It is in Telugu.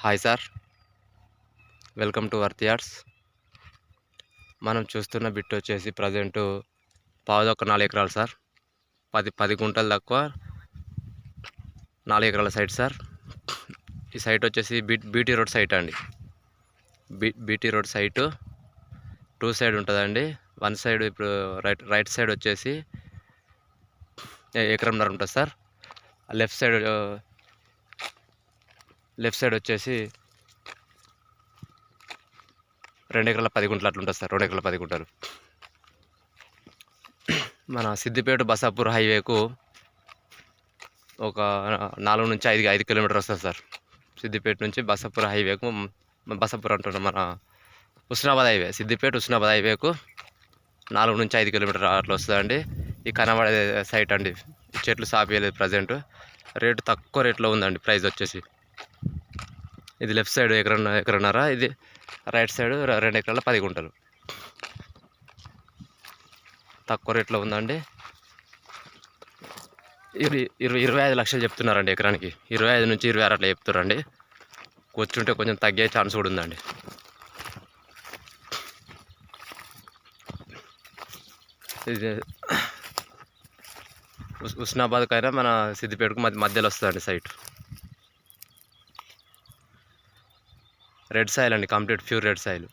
Hi sir, welcome to worth yards. మనం చూస్తున్న బిట్ వచ్చేసి ప్రజెంటు పావుదొక్క 4 ఎకరాలు సార్. 10 గుంటలు తక్కువ 4 ఎకరాల సైట్ సార్. ఈ సైట్ వచ్చేసి బీటీ రోడ్ సైట్ అండి. బీటీ రోడ్ సైటు 2 సైడ్ ఉంటుందండి. 1 సైడ్ ఇప్పుడు రైట్ సైడ్ వచ్చేసి ఎకరంన్నర ఉంటుంది సార్. లెఫ్ట్ సైడ్ వచ్చేసి 2 ఎకరాల 10 గుంటలు అట్లా ఉంటుంది సార్. 2 ఎకరాల 10 గుంటలు. మన సిద్దిపేట బసాపూర్ హైవేకు ఒక 4 నుంచి 5 కిలోమీటర్ వస్తుంది సార్. సిద్దిపేట నుంచి బసాపూర్ హైవేకు, బసాపూర్ అంటున్నాం, మన హుస్నాబాద్ హైవే, సిద్దిపేట హుస్నాబాద్ హైవేకు 4 నుంచి 5 కిలోమీటర్ అట్లా వస్తుందండి. ఈ కనబడే సైట్ అండి. చెట్లు సాపేయలేదు ప్రజెంట్. రేటు తక్కువ రేట్లో ఉందండి. ప్రైస్ వచ్చేసి ఇది లెఫ్ట్ సైడ్ ఎకరన్నర, ఇది రైట్ సైడ్ 2 ఎకరాల 10 గుంటలు. తక్కువ రేట్లో ఉందండి. 25 లక్షలు చెప్తున్నారండి ఎకరానికి. 25 నుంచి 26 అట్లా చెప్తున్నారండి. కూర్చుంటే కొంచెం తగ్గే ఛాన్స్ కూడా ఉందండి. ఇది హుస్నాబాద్కైనా మన సిద్దిపేటకు మధ్యలో వస్తుందండి సైట్. రెడ్ సాయిల్ అండి, కంప్లీట్ ప్యూర్ రెడ్ సాయిల్.